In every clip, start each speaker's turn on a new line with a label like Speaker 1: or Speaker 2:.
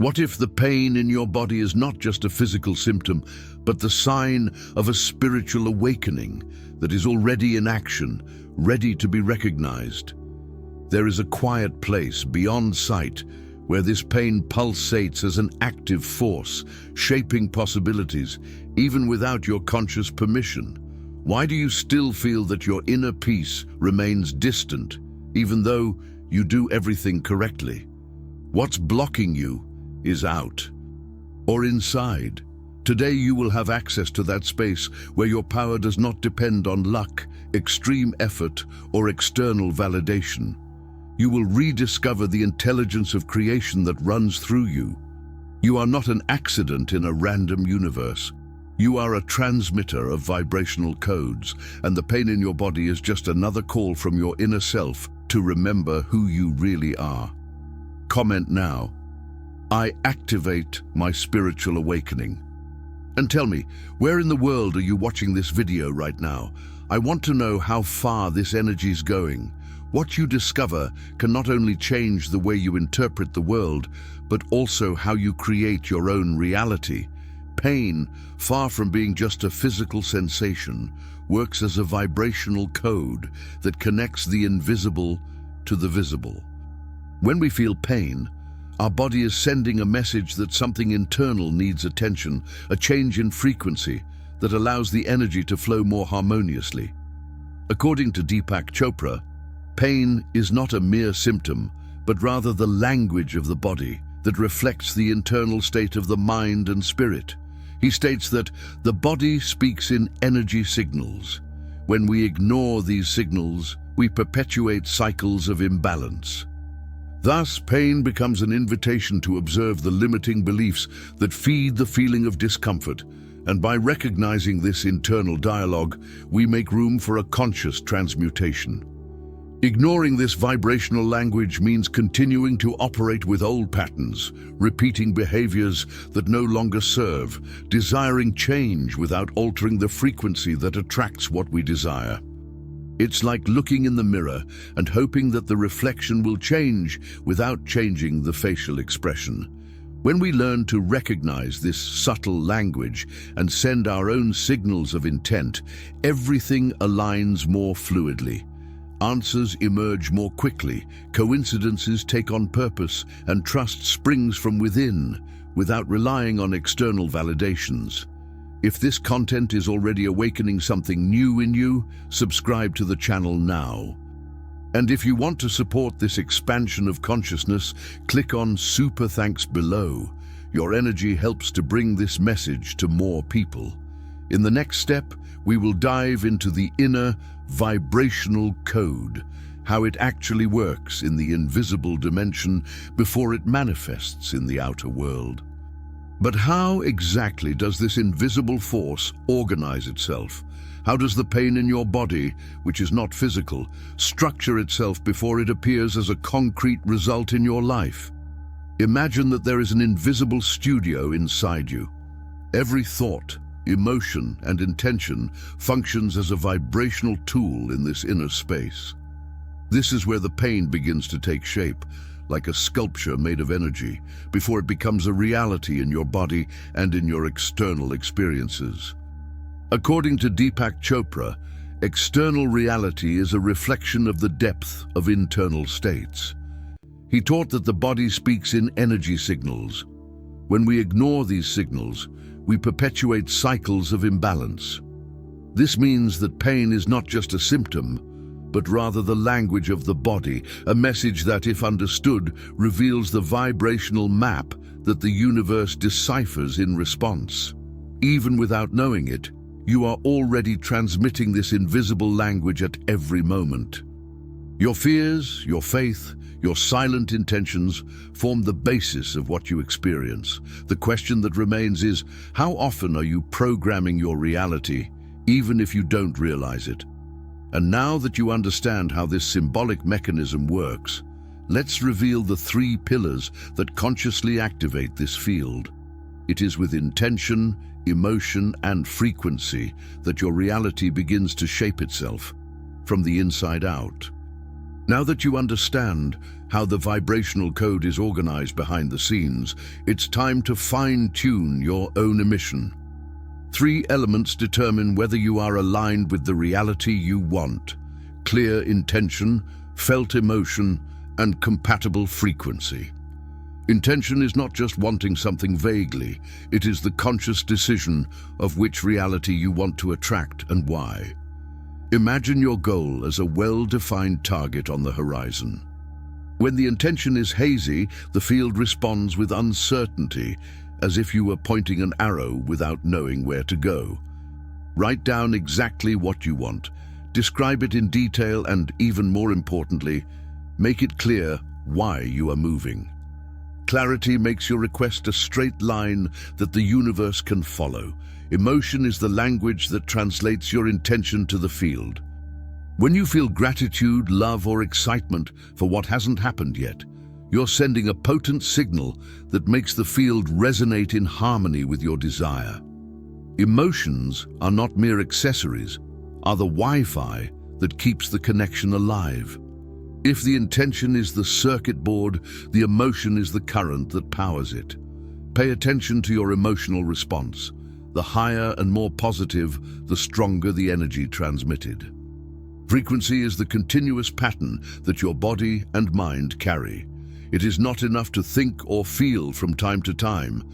Speaker 1: What if the pain in your body is not just a physical symptom, but the sign of a spiritual awakening that is already in action, ready to be recognized? There is a quiet place beyond sight where this pain pulsates as an active force, shaping possibilities, even without your conscious permission. Why do you still feel that your inner peace remains distant, even though you do everything correctly? What's blocking you is out or inside. Today you will have access to that space where your power does not depend on luck, extreme effort, or external validation. You will rediscover the intelligence of creation that runs through you. You are not an accident in a random universe. You are a transmitter of vibrational codes, and the pain in your body is just another call from your inner self to remember who you really are. Comment now, "I activate my spiritual awakening." And tell me, where in the world are you watching this video right now? I want to know how far this energy is going. What you discover can not only change the way you interpret the world, but also how you create your own reality. Pain, far from being just a physical sensation, works as a vibrational code that connects the invisible to the visible. When we feel pain, our body is sending a message that something internal needs attention, a change in frequency that allows the energy to flow more harmoniously. According to Deepak Chopra, pain is not a mere symptom, but rather the language of the body that reflects the internal state of the mind and spirit. He states that the body speaks in energy signals. When we ignore these signals, we perpetuate cycles of imbalance. Thus, pain becomes an invitation to observe the limiting beliefs that feed the feeling of discomfort, and by recognizing this internal dialogue, we make room for a conscious transmutation. Ignoring this vibrational language means continuing to operate with old patterns, repeating behaviors that no longer serve, desiring change without altering the frequency that attracts what we desire. It's like looking in the mirror and hoping that the reflection will change without changing the facial expression. When we learn to recognize this subtle language and send our own signals of intent, everything aligns more fluidly. Answers emerge more quickly, coincidences take on purpose, and trust springs from within, without relying on external validations. If this content is already awakening something new in you, subscribe to the channel now. And if you want to support this expansion of consciousness, click on Super Thanks below. Your energy helps to bring this message to more people. In the next step, we will dive into the inner vibrational code, how it actually works in the invisible dimension before it manifests in the outer world. But how exactly does this invisible force organize itself? How does the pain in your body, which is not physical, structure itself before it appears as a concrete result in your life? Imagine that there is an invisible studio inside you. Every thought, emotion, and intention functions as a vibrational tool in this inner space. This is where the pain begins to take shape, like a sculpture made of energy, before it becomes a reality in your body and in your external experiences. According to Deepak Chopra, external reality is a reflection of the depth of internal states. He taught that the body speaks in energy signals. When we ignore these signals, we perpetuate cycles of imbalance. This means that pain is not just a symptom, but rather the language of the body, a message that, if understood, reveals the vibrational map that the universe deciphers in response. Even without knowing it, you are already transmitting this invisible language at every moment. Your fears, your faith, your silent intentions form the basis of what you experience. The question that remains is, how often are you programming your reality, even if you don't realize it? And now that you understand how this symbolic mechanism works, let's reveal the 3 pillars that consciously activate this field. It is with intention, emotion, and frequency that your reality begins to shape itself from the inside out. Now that you understand how the vibrational code is organized behind the scenes, it's time to fine-tune your own emission. 3 elements determine whether you are aligned with the reality you want: clear intention, felt emotion, and compatible frequency. Intention is not just wanting something vaguely, it is the conscious decision of which reality you want to attract and why. Imagine your goal as a well-defined target on the horizon. When the intention is hazy, the field responds with uncertainty, as if you were pointing an arrow without knowing where to go. Write down exactly what you want, describe it in detail, and, even more importantly, make it clear why you are moving. Clarity makes your request a straight line that the universe can follow. Emotion is the language that translates your intention to the field. When you feel gratitude, love, or excitement for what hasn't happened yet, you're sending a potent signal that makes the field resonate in harmony with your desire. Emotions are not mere accessories, are the Wi-Fi that keeps the connection alive. If the intention is the circuit board, the emotion is the current that powers it. Pay attention to your emotional response. The higher and more positive, the stronger the energy transmitted. Frequency is the continuous pattern that your body and mind carry. It is not enough to think or feel from time to time.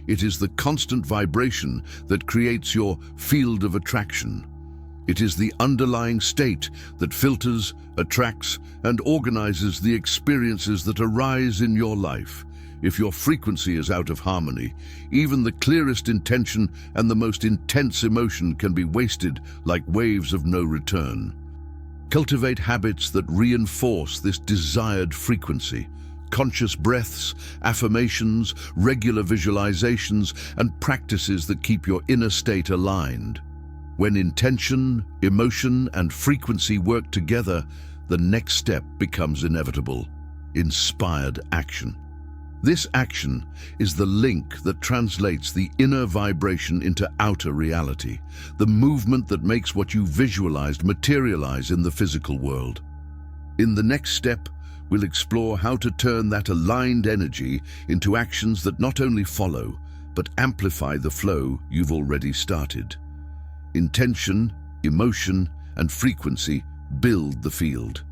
Speaker 1: It is the constant vibration that creates your field of attraction. It is the underlying state that filters, attracts, and organizes the experiences that arise in your life. If your frequency is out of harmony, even the clearest intention and the most intense emotion can be wasted like waves of no return. Cultivate habits that reinforce this desired frequency. Conscious breaths, affirmations, regular visualizations, and practices that keep your inner state aligned. When intention, emotion, and frequency work together, the next step becomes inevitable: inspired action. This action is the link that translates the inner vibration into outer reality, the movement that makes what you visualized materialize in the physical world. In the next step, we'll explore how to turn that aligned energy into actions that not only follow, but amplify the flow you've already started. Intention, emotion, and frequency build the field.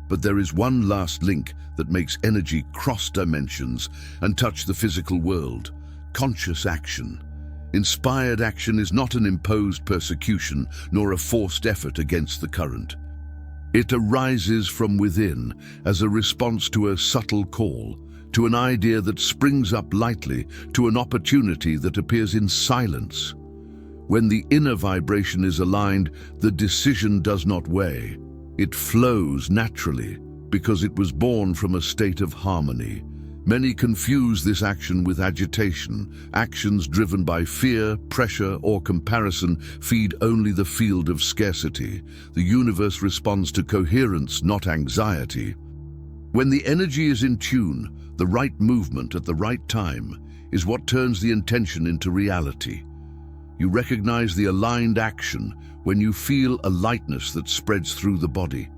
Speaker 1: But there is one last link that makes energy cross dimensions and touch the physical world: conscious action. Inspired action is not an imposed persecution nor a forced effort against the current. It arises from within as a response to a subtle call, to an idea that springs up lightly, to an opportunity that appears in silence. When the inner vibration is aligned, the decision does not weigh. It flows naturally because it was born from a state of harmony. Many confuse this action with agitation. Actions driven by fear, pressure, or comparison feed only the field of scarcity. The universe responds to coherence, not anxiety. When the energy is in tune, the right movement at the right time is what turns the intention into reality. You recognize the aligned action when you feel a lightness that spreads through the body,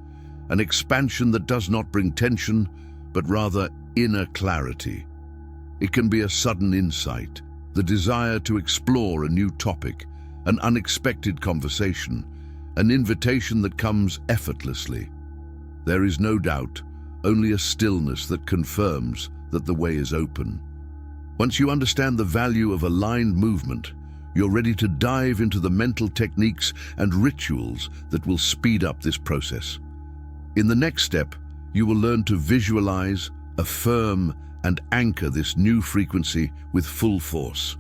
Speaker 1: an expansion that does not bring tension, but rather inner clarity. It can be a sudden insight, the desire to explore a new topic, an unexpected conversation, an invitation that comes effortlessly. There is no doubt, only a stillness that confirms that the way is open. Once you understand the value of aligned movement, you're ready to dive into the mental techniques and rituals that will speed up this process. In the next step, you will learn to visualize, affirm, and anchor this new frequency with full force,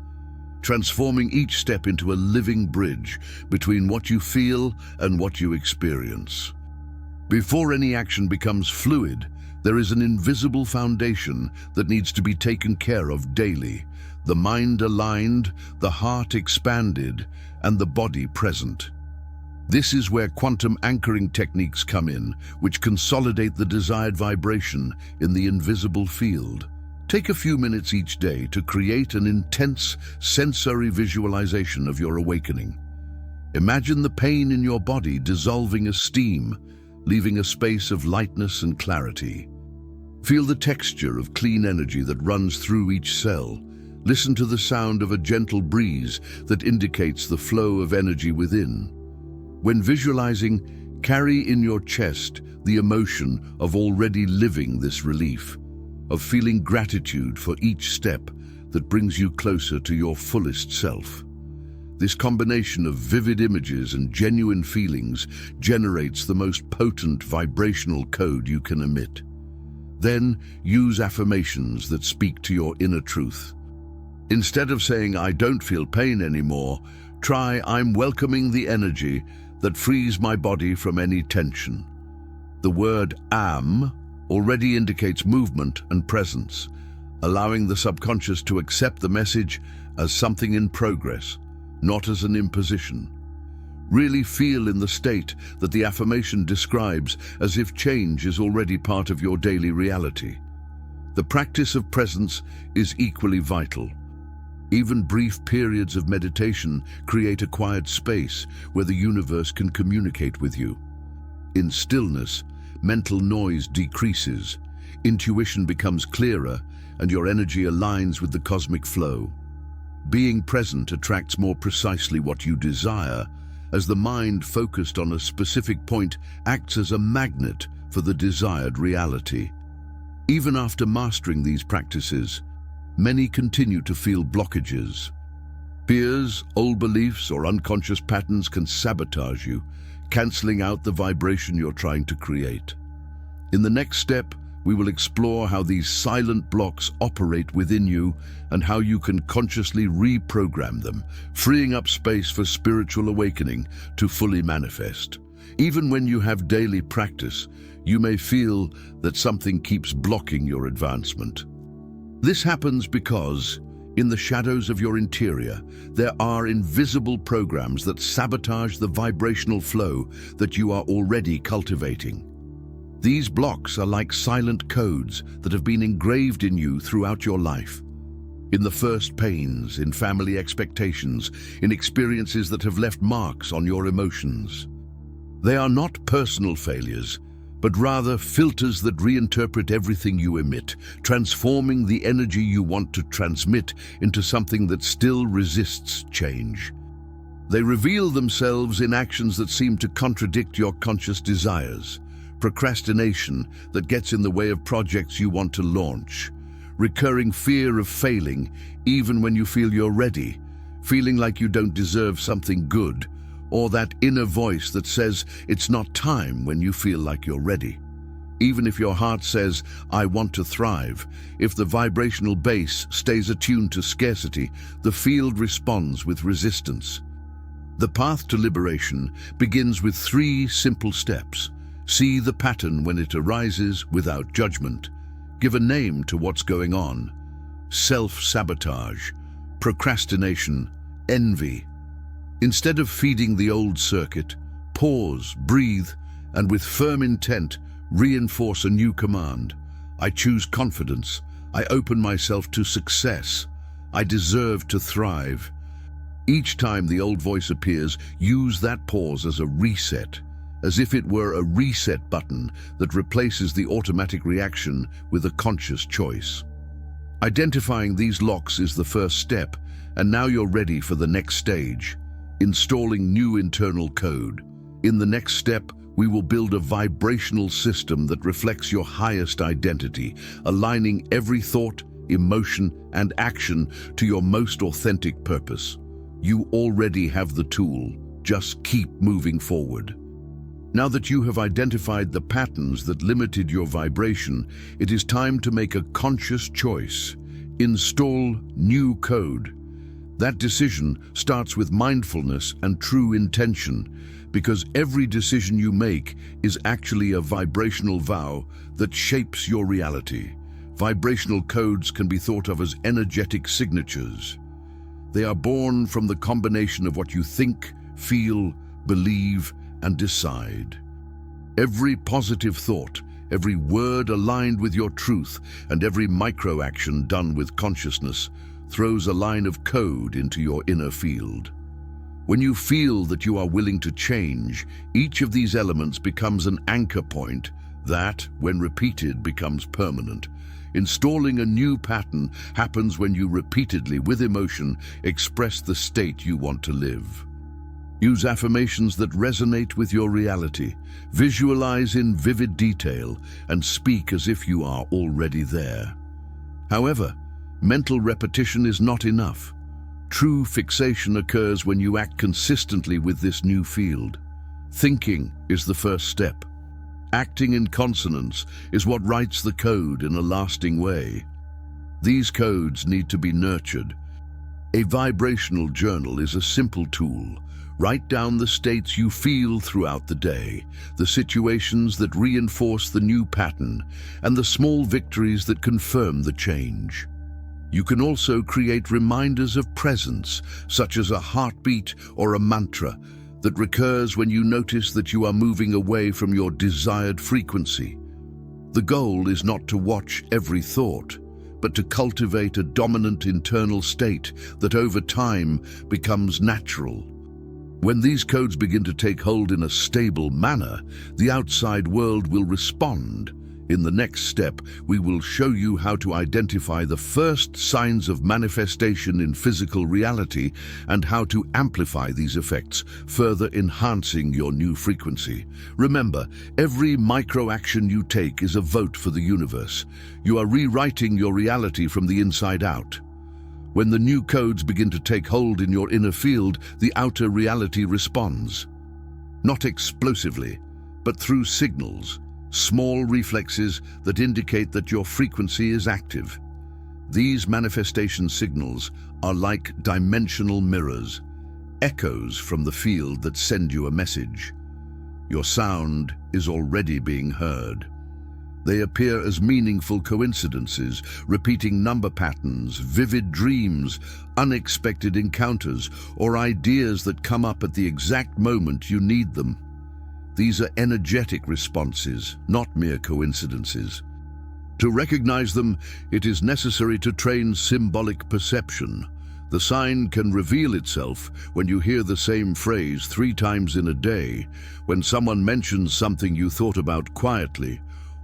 Speaker 1: transforming each step into a living bridge between what you feel and what you experience. Before any action becomes fluid, there is an invisible foundation that needs to be taken care of daily: the mind aligned, the heart expanded, and the body present. This is where quantum anchoring techniques come in, which consolidate the desired vibration in the invisible field. Take a few minutes each day to create an intense sensory visualization of your awakening. Imagine the pain in your body dissolving as steam, leaving a space of lightness and clarity. Feel the texture of clean energy that runs through each cell. Listen to the sound of a gentle breeze that indicates the flow of energy within. When visualizing, carry in your chest the emotion of already living this relief, of feeling gratitude for each step that brings you closer to your fullest self. This combination of vivid images and genuine feelings generates the most potent vibrational code you can emit. Then use affirmations that speak to your inner truth. Instead of saying, "I don't feel pain anymore," try, "I'm welcoming the energy that frees my body from any tension." The word am already indicates movement and presence, allowing the subconscious to accept the message as something in progress, not as an imposition. Really feel in the state that the affirmation describes, as if change is already part of your daily reality. The practice of presence is equally vital. Even brief periods of meditation create a quiet space where the universe can communicate with you. In stillness, mental noise decreases, intuition becomes clearer, and your energy aligns with the cosmic flow. Being present attracts more precisely what you desire, as the mind focused on a specific point acts as a magnet for the desired reality. Even after mastering these practices, many continue to feel blockages. Fears, old beliefs, or unconscious patterns can sabotage you, canceling out the vibration you're trying to create. In the next step, we will explore how these silent blocks operate within you and how you can consciously reprogram them, freeing up space for spiritual awakening to fully manifest. Even when you have daily practice, you may feel that something keeps blocking your advancement. This happens because, in the shadows of your interior, there are invisible programs that sabotage the vibrational flow that you are already cultivating. These blocks are like silent codes that have been engraved in you throughout your life. In the first pains, in family expectations, in experiences that have left marks on your emotions. They are not personal failures, but rather filters that reinterpret everything you emit, transforming the energy you want to transmit into something that still resists change. They reveal themselves in actions that seem to contradict your conscious desires. Procrastination that gets in the way of projects you want to launch. Recurring fear of failing even when you feel you're ready. Feeling like you don't deserve something good. Or that inner voice that says it's not time when you feel like you're ready. Even if your heart says, "I want to thrive," if the vibrational base stays attuned to scarcity, the field responds with resistance. The path to liberation begins with 3 simple steps. See the pattern when it arises without judgment. Give a name to what's going on. Self-sabotage, procrastination, envy. Instead of feeding the old circuit, pause, breathe, and with firm intent, reinforce a new command. I choose confidence. I open myself to success. I deserve to thrive. Each time the old voice appears, use that pause as a reset, as if it were a reset button that replaces the automatic reaction with a conscious choice. Identifying these locks is the first step, and now you're ready for the next stage, installing new internal code. In the next step, we will build a vibrational system that reflects your highest identity, aligning every thought, emotion, and action to your most authentic purpose. You already have the tool. Just keep moving forward. Now that you have identified the patterns that limited your vibration, it is time to make a conscious choice. Install new code. That decision starts with mindfulness and true intention, because every decision you make is actually a vibrational vow that shapes your reality. Vibrational codes can be thought of as energetic signatures. They are born from the combination of what you think, feel, believe, and decide. Every positive thought, every word aligned with your truth, and every micro-action done with consciousness throws a line of code into your inner field. When you feel that you are willing to change, each of these elements becomes an anchor point that, when repeated, becomes permanent. Installing a new pattern happens when you repeatedly, with emotion, express the state you want to live. Use affirmations that resonate with your reality. Visualize in vivid detail and speak as if you are already there. However, mental repetition is not enough. True fixation occurs when you act consistently with this new field. Thinking is the first step. Acting in consonance is what writes the code in a lasting way. These codes need to be nurtured. A vibrational journal is a simple tool. Write down the states you feel throughout the day, the situations that reinforce the new pattern, and the small victories that confirm the change. You can also create reminders of presence, such as a heartbeat or a mantra, that recurs when you notice that you are moving away from your desired frequency. The goal is not to watch every thought, but to cultivate a dominant internal state that over time becomes natural. When these codes begin to take hold in a stable manner, the outside world will respond. In the next step, we will show you how to identify the first signs of manifestation in physical reality and how to amplify these effects, further enhancing your new frequency. Remember, every micro-action you take is a vote for the universe. You are rewriting your reality from the inside out. When the new codes begin to take hold in your inner field, the outer reality responds. Not explosively, but through signals. Small reflexes that indicate that your frequency is active. These manifestation signals are like dimensional mirrors, echoes from the field that send you a message. Your sound is already being heard. They appear as meaningful coincidences, repeating number patterns, vivid dreams, unexpected encounters, or ideas that come up at the exact moment you need them. These are energetic responses, not mere coincidences. To recognize them, it is necessary to train symbolic perception. The sign can reveal itself when you hear the same phrase 3 times in a day, when someone mentions something you thought about quietly,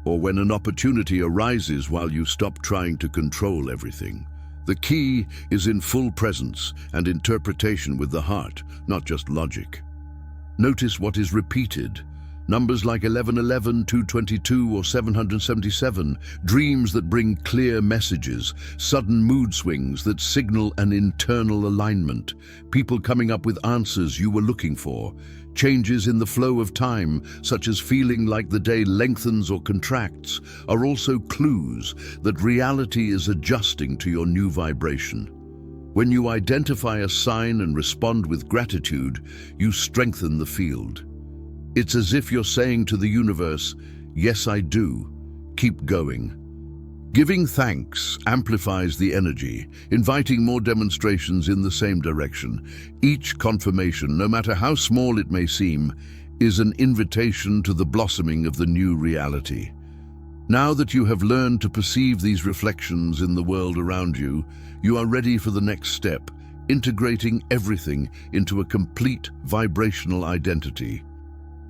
Speaker 1: or when an opportunity arises while you stop trying to control everything. The key is in full presence and interpretation with the heart, not just logic. Notice what is repeated. Numbers like 1111, 222, or 777, dreams that bring clear messages, sudden mood swings that signal an internal alignment, people coming up with answers you were looking for, changes in the flow of time, such as feeling like the day lengthens or contracts, are also clues that reality is adjusting to your new vibration. When you identify a sign and respond with gratitude, you strengthen the field. It's as if you're saying to the universe, "Yes, I do. Keep going." Giving thanks amplifies the energy, inviting more demonstrations in the same direction. Each confirmation, no matter how small it may seem, is an invitation to the blossoming of the new reality. Now that you have learned to perceive these reflections in the world around you, you are ready for the next step, integrating everything into a complete vibrational identity.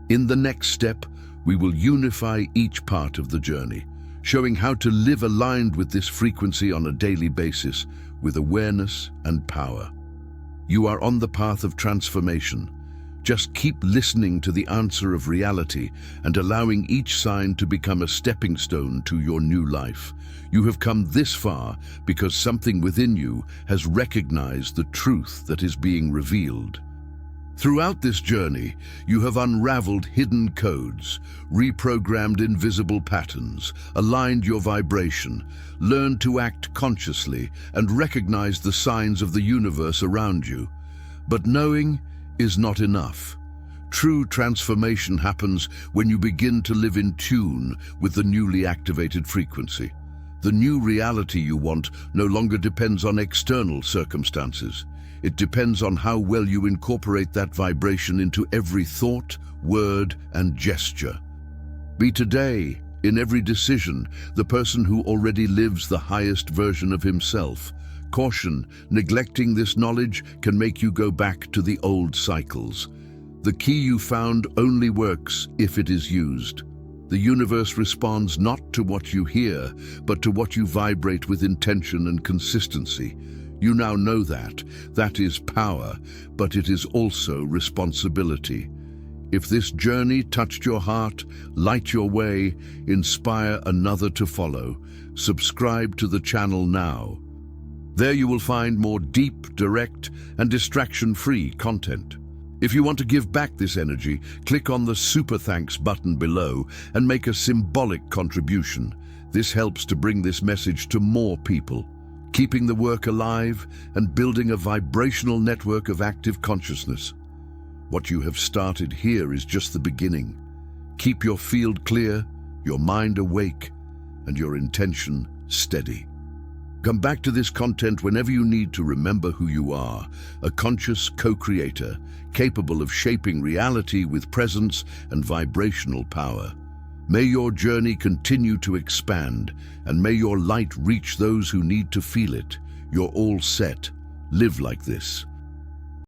Speaker 1: In the next step, we will unify each part of the journey, showing how to live aligned with this frequency on a daily basis with awareness and power. You are on the path of transformation. Just keep listening to the answer of reality and allowing each sign to become a stepping stone to your new life. You have come this far because something within you has recognized the truth that is being revealed. Throughout this journey, you have unraveled hidden codes, reprogrammed invisible patterns, aligned your vibration, learned to act consciously, and recognized the signs of the universe around you. But knowing is not enough. True transformation happens when you begin to live in tune with the newly activated frequency. The new reality you want no longer depends on external circumstances. It depends on how well you incorporate that vibration into every thought, word, and gesture. Be today, in every decision, the person who already lives the highest version of himself, Caution, neglecting this knowledge can make you go back to the old cycles. The key you found only works if it is used. The universe responds not to what you hear, but to what you vibrate with intention and consistency. You now know that. That is power, but it is also responsibility. If this journey touched your heart, light your way, inspire another to follow, subscribe to the channel now. There you will find more deep, direct, and distraction-free content. If you want to give back this energy, click on the Super Thanks button below and make a symbolic contribution. This helps to bring this message to more people, keeping the work alive and building a vibrational network of active consciousness. What you have started here is just the beginning. Keep your field clear, your mind awake, and your intention steady. Come back to this content whenever you need to remember who you are, a conscious co-creator, capable of shaping reality with presence and vibrational power. May your journey continue to expand, and may your light reach those who need to feel it. You're all set. Live like this.